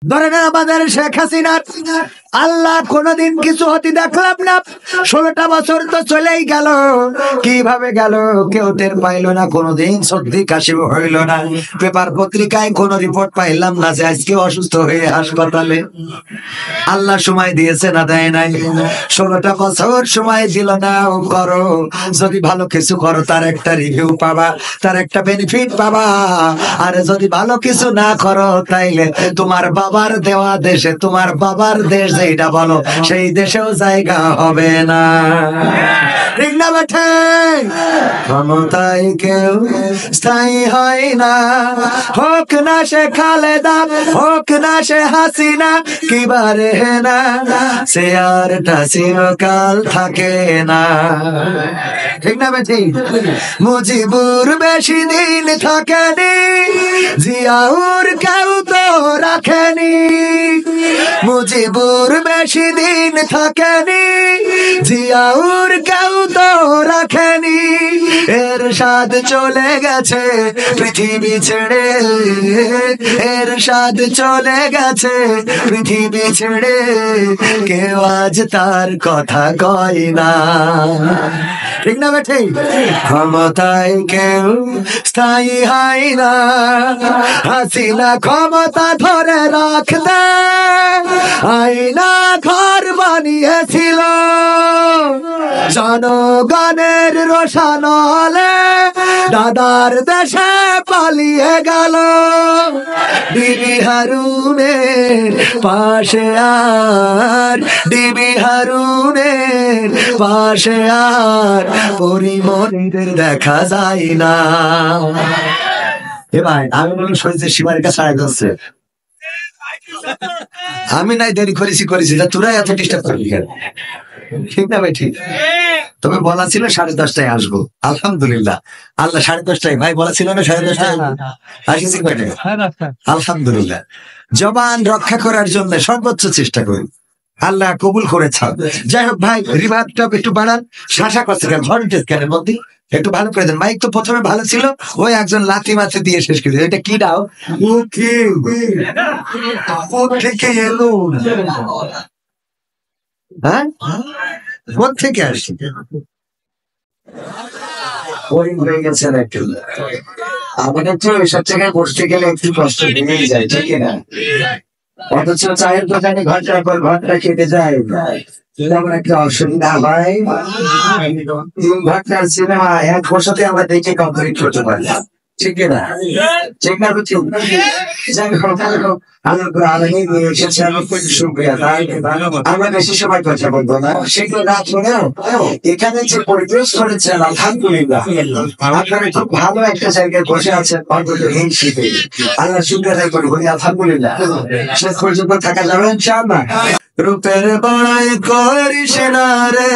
ধরে নেন আমাদের শেখ হাসিনার আল্লাহ কোনদিন কিছু হতে দেখলাম না। 16টা বছর তো চলেই গেল, কিভাবে গেল কেউ টের পাইলো না, কোনদিন সর্দি কাশি হইল না, পেপার পত্রিকায় কোন রিপোর্ট পাইলাম না যে আজকে অসুস্থ হয়ে হাসপাতালে। আল্লাহ সময় দিয়েছে না দেয় নাই? 16টা বছর সময় দিল না। করো, যদি ভালো কিছু করো তার একটা রিভিউ পাবা, তার একটা বেনিফিট পাবা। আর যদি ভালো কিছু না করো তাইলে তোমার বাবার দেওয়া দেশে, তোমার বাবার দেশ যেটা বলো সেই দেশেও জায়গা হবে না। ঠিক না বেঠে? ক্ষমতায় কেউ স্থায়ী হয় না, হোক না সে খালেদা, হোক না সে হাসিনা, কিবারে না সে আরটা চিরকাল থাকে না। ঠিক না বেঠি? মুজিবুর বেশি দিন থাকেনি, জিয়াউর কেউ তো রাখেনি। মুজিবুর বেশি দিন থাকেনি, জিয়াউর কেউ তো রাখেনি। এরশাদ চলে গেছে পৃথিবী ছেড়ে, এরশাদ চলে গেছে পৃথিবী ছেড়ে, কেউ আজ তার কথা কয় না। ঠিক না বেঠি? ক্ষমতায় কেউ স্থায়ী হয় না, হাসিনা ক্ষমতা ধরে রাখতে আয়না ঘর বানিয়েছিল, জনগণের রোশানলে দাদার দেশে পালিয়ে গেল। ডিবি হারুনের পাশে আর, ডিবি হারুনের পাশে আর পরিমণিদের দেখা যায় না। এ ভাই আমি বললাম শরীরের সীমার কাছে আয় যাচ্ছে, আমি নাই দেরি করেছি তা তোরা এত ডিস্টার্ব করবি কেন? ঠিক না ভাই? ঠিক। তবে বলা ছিল 10:30টায় আসবো, আলহামদুলিল্লাহ। আল্লাহ 10:30টায়, ভাই বলা ছিল না 10:30টায় আসিছি কয়টা? আলহামদুলিল্লাহ। জবান রক্ষা করার জন্য সর্বোচ্চ চেষ্টা করি, আল্লাহ কবুল করেছে। যাই হোক ভাই, রিভার্বটা একটু বাড়ান। শাসা করছে কেন? ভলেন্টিয়ার কেন মধ্যে একটু ভালো করে দেন। মাইক তো প্রথমে ভালো ছিল, ওই একজন লাথি মাথি দিয়ে শেষ করে এটা কি দাও? ও কি থেকে এলো? হ্যাঁ, কোথেকে আসছে? ওই হয়ে গেছেন একটু। আমাদের তো এসব জায়গায় বসতে গেলে একটু কষ্ট হয়ে যায়, ঠিক না? অথচ চায়ের দোকানে ঘন্টার পর ঘন্টা খেতে যায়, তেমন একটা অসুবিধা হয়। 3 ঘন্টার সিনেমা 1 বছরে আমরা দেখে কমপ্লিট করতে পারি, ঠিক না? ঠিক না? আমরা বেশি সময় কথা বলবো না, সেগুলো না শুনেও এখানে যে পরিবেশ করেছেন আলহামদুলিল্লাহ, আপনারা খুব ভালো একটা জায়গায় বসে আছেন অন্তত এই শীতে। আল্লাহ শুক্র আদায় করি, বলি আলহামদুলিল্লাহ। শেষ পর্যন্ত থাকা যাবে ইনশাআল্লাহ। রূপের বড়াই করিস না রে,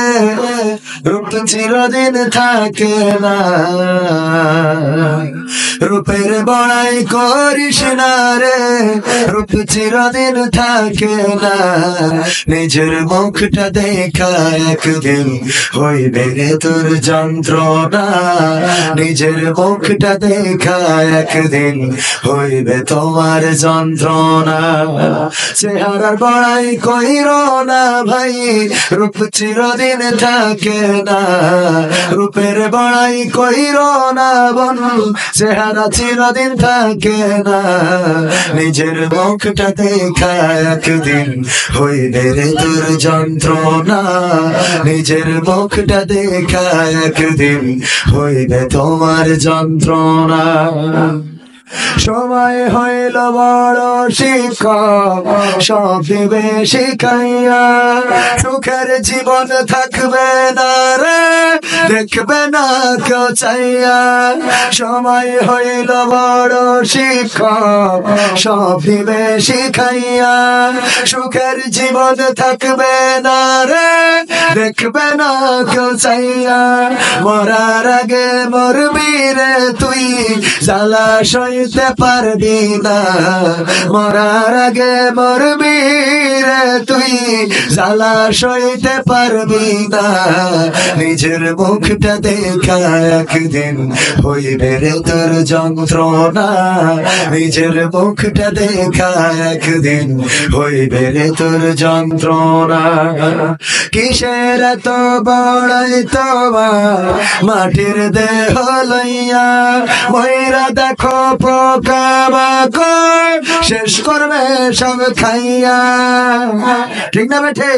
রূপ চিরদিন থাকে না। রূপের বড়াই করিস না রে, রূপ চিরদিন থাকে না। নিজের মুখটা দেখা একদিন হইবে রে তোর যন্ত্রণা, নিজের মুখটা দেখা একদিন হইবে তোমার যন্ত্রণা। চেহারার বড়াই কইর না ভাই, রূপ চিরদিন থাকে না। রূপের বড়াই কইর না বনু, চেহারা চিরদিন থাকে না। নিজের মুখটা দেখা একদিন হইবে রে তোর যন্ত্রণা, নিজের মুখটা দেখা একদিন হইবে তোমার যন্ত্রণা। সময় হইল বড় শিক্ষক, সব দিবে শিখাইয়া। সুখের জীবন থাকবে না রে, দেখবে না কেউ চাইয়া। সময় হইল বড় শিক্ষক, সব দিবে শিখাইয়া। সুখের জীবন থাকবে না রে, দেখবে না কেউ চাইয়া। মরার আগে মরবি রে তুই, জ্বালা সইতে পারবি না। মরার আগে মরবি রে তুই জ্বালা সইতে পারবি না, নিজের মুখটা দেখা একদিন হইবে রে তোর যন্ত্রণা, নিজের মুখটা দেখা একদিন হইবে রে তোর যন্ত্রণা। কিসের এত বড়াই তোমার মাটির দেহ লইয়া, ময়রা দেখো পোকামাকড় শেষ করবে সব খাইয়া, ঠিক না বেঠে?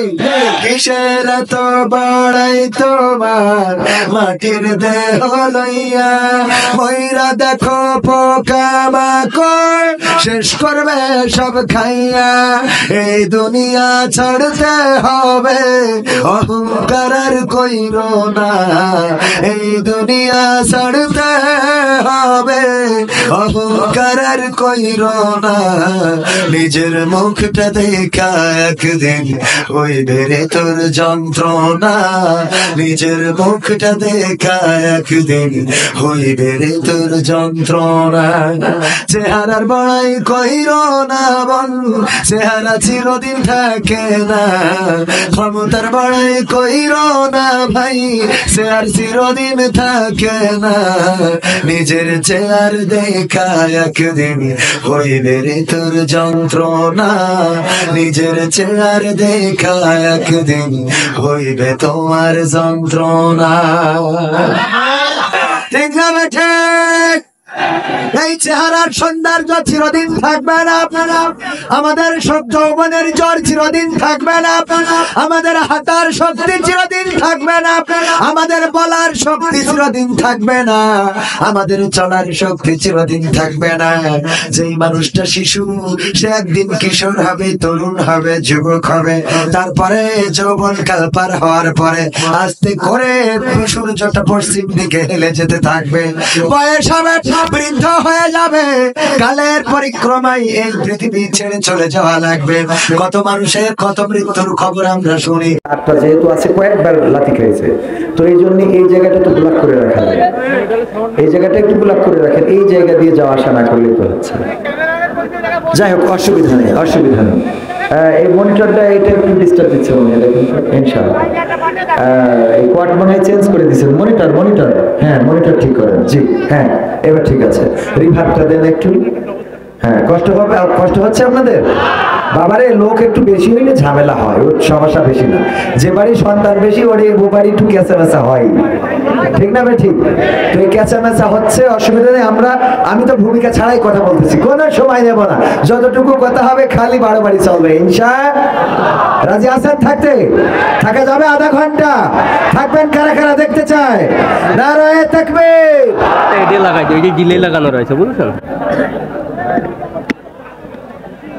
কিসের এত বড়াই তোমার মাটির দেহ লইয়া, ময়রা দেখো পোকামাকড় শেষ করবে সব খাইয়া। এই দুনিয়া ছাড়তে হবে অহংকার আর কইরো না, এই দুনিয়া ছাড়তে হবে অহংকার আর কইরো না, নিজের মুখটা দেখা একদিন হইবে রে তোর যন্ত্রণা, নিজের মুখটা দেখা একদিন হইবে রে তোর যন্ত্রণা। চেহারার বড়াই কইরো না বন্ধু, চেহারা চিরদিন থাকে না, ক্ষমতার বড়াই কইরো না ভাই, চেহারা চিরদিন থাকে না, নিজের চেহার দেখা একদিন হইবে রে তোর যন্ত্রণা, নিজের চেহার দেখা একদিন হইবে তোমার যন্ত্রণা। ঠিক না বেঠে? এই চেহারার সৌন্দর্য চিরদিন থাকবে না, আমাদের সব যৌবনের জ্বর চিরদিন থাকবে না, আমাদের হাতার শক্তি চিরদিন থাকবে না, আমাদের বলার শক্তি চিরদিন থাকবে না, আমাদের চলার শক্তি চিরদিন থাকবে না। যেই মানুষটা শিশু সে একদিন কিশোর হবে, তরুণ হবে, যুবক হবে, তারপরে যৌবন কাল পার হওয়ার পরে আস্তে করে সূর্যটা পশ্চিম দিকে হেলে যেতে থাকবে, বয়স হবে, বৃদ্ধ হয়ে যাবে, কালের পরিক্রমায় এই পৃথিবী ছেড়ে চলে যাওয়া লাগবে। কত মানুষের কত মৃত্যুর খবর আমরা শুনি। একটা যেহেতু আছে কয়েকবার লাথি খেয়েছে, তো এই জন্য এই জায়গাটা একটু ব্লক করে রাখা যায়, এই জায়গাটা একটু ব্লক করে রাখেন, এই জায়গা দিয়ে যাওয়া আসা না করলে তো হচ্ছে। যাই হোক, অসুবিধা নেই, অসুবিধা নেই। এই মনিটরটা এটা একটু ডিস্টার্ব দিচ্ছে মনে হয়, দেখুন ইনশাআল্লাহ। এই কোয়াড মনে হয় চেঞ্জ করে দিয়েছেন, মনিটর হ্যাঁ মনিটর ঠিক করেন, জি হ্যাঁ এবার ঠিক আছে। রিভার্বটা দেন একটু। হ্যাঁ, কষ্ট হবে, কষ্ট হচ্ছে আপনাদের? বাবারে, লোক একটু বেশি হইলে ঝামেলা হয়, ওর সমস্যা বেশি না। যে বাড়ি সন্তান বেশি ওর ও বাড়ি একটু ক্যাঁচামেচা হয়, ঠিক না ভাই? ঠিক। তো এই ক্যাঁচামেচা হচ্ছে, অসুবিধা নেই। আমি তো ভূমিকা ছাড়াই কথা বলতেছি, কোনো সময় নেব না, যতটুকু কথা হবে খালি বাড়াবাড়ি চলবে ইনশাআল্লাহ। রাজি আছেন? থাকা যাবে আধা ঘন্টা থাকবেন? কারা কারা দেখতে চায়? নারায়ে তাকবীর। এটা লাগাই দিই, এই যে ডিলে লাগানো রয়েছে, বুঝছেন?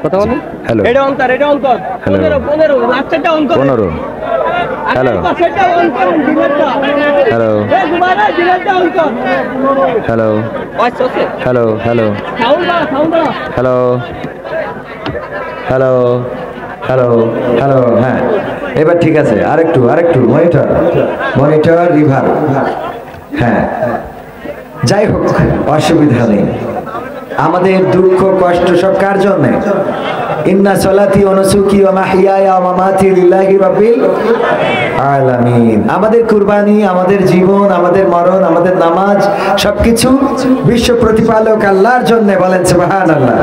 কথা বলুন। হ্যালো, এটা অন কর, এটা অন কর। 15 লাস্টটা অন কর। 15। হ্যালো, সেটা অন কর, ডিলেটা। হ্যালো, এই তোমারা ডিলেটা অন কর। হ্যালো, আচ্ছা ওকে। হ্যালো, হ্যালো, সাউন্ড বাড়া। Hello, hello, hello, hello. হ্যাঁ, এবার ঠিক আছে। আরেকটু মনিটর রিভার। হ্যাঁ, যাই হোক, অসুবিধা নেই। আমাদের দুঃখ কষ্ট সব কার জন্য? ইন্না সলাতি ওয়া নুসুকি ওয়া মাহইয়ায়া ওয়া মামাতি লিল্লাহি রাব্বিল আলামিন। আমাদের কুরবানি, আমাদের জীবন, আমাদের মরণ, আমাদের নামাজ সবকিছু বিশ্ব প্রতিপালক আল্লাহর জন্য, বলেন সুবহানাল্লাহ।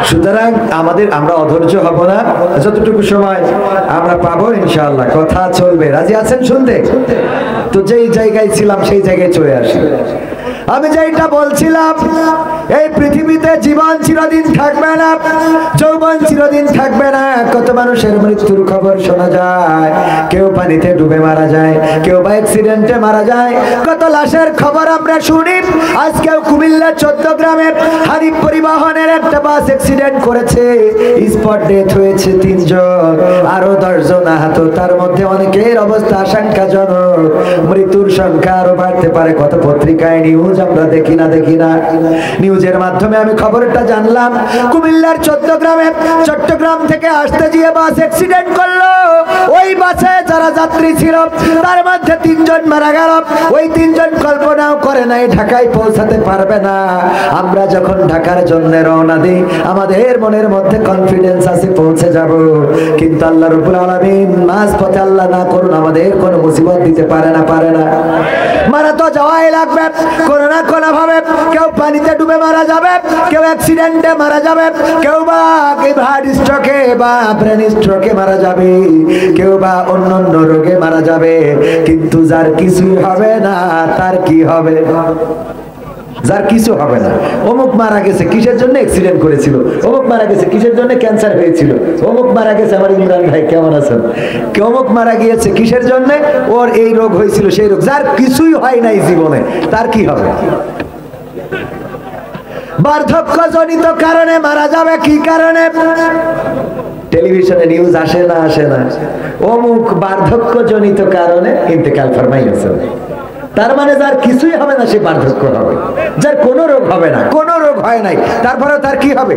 সুতরাং আমরা অধৈর্য হব না, যতটুকু সময় আমরা পাবো ইনশাআল্লাহ কথা চলবে। রাজি আছেন শুনতে? তো যেই জায়গায় ছিলাম সেই জায়গায় চলে আসি। আমি যেটা বলছিলাম, এই পৃথিবীতে জীবন চিরদিন থাকবে না, যৌবন চিরদিন থাকবে না। কত মানুষের মৃত্যুর খবর শোনা যায়, কেউ পানিতে ডুবে মারা যায়, কেউ বা অ্যাক্সিডেন্টে মারা যায়, কত লাশের খবর আমরা শুনি। আজকেও কুমিল্লা 14 গ্রামে হানিফ পরিবহনের একটা বাস অ্যাক্সিডেন্ট করেছে, স্পট ডেথ হয়েছে 3 জন, আরো 10 জন আহত, তার মধ্যে অনেকের অবস্থা আশঙ্কাজনক। মৃত্যুর সংখ্যা আরো বাড়তে পারে, কত পত্রিকায় নিউজ নিউজ আমরা দেখি না নিউজের মাধ্যমে আমি খবরটা জানলাম কুমিল্লার চট্টগ্রাম থেকে আসতে গিয়ে বাস অ্যাক্সিডেন্ট করলো। ওই বাসে যারা যাত্রী ছিল তার মধ্যে 3 জন মারা গেল। ওই 3 জন কল্পনাও করে নাই ঢাকায় পৌঁছাতে পারবে না। আমরা যখন ঢাকার জন্য রওনা দিই আমাদের মনের মধ্যে কনফিডেন্স আছে পৌঁছে যাব, কিন্তু আল্লাহ রাব্বুল আলামিন মাঝপথে আল্লাহ না করুন আমাদের কোনো মুসিবত দিতে পারে না। মারা তো যাওয়াই লাগবে কোনো না কোনো ভাবে। কেউ পানিতে ডুবে মারা যাবে, কেউ অ্যাক্সিডেন্টে মারা যাবে, কেউ বা হার্ট স্ট্রোকে বা ব্রেন স্ট্রোকে মারা যাবে, কেউ বা অন্যান্য রোগে মারা যাবে। কিন্তু যার কিছুই হবে না তার কি হবে? যার কিছু হবে না। অমুক মারা গেছে কিসের জন্য? অ্যাক্সিডেন্ট করেছিল। অমুক মারা গেছে কিসের জন্য? ক্যান্সার হয়েছিল। অমুক মারা গেছে, আমার ইমরান ভাই কেমন আছেন? অমুক মারা গিয়েছে কিসের জন্য? ওর এই রোগ হয়েছিল, সেই রোগ। যার কিছুই হয় নাই জীবনে তার কি হবে? বার্ধক্যজনিত কারণে মারা যাবে। কি কারণে? টেলিভিশনে নিউজ আসে না অমুক বার্ধক্যজনিত কারণে ইন্তেকাল ফরমাইয়াছে। তার মানে যার কিছুই হবে না সে বার্ধক্য হবে, যার কোনো রোগ হবে না, কোনো রোগ হয় নাই, তারপরেও তার কি হবে?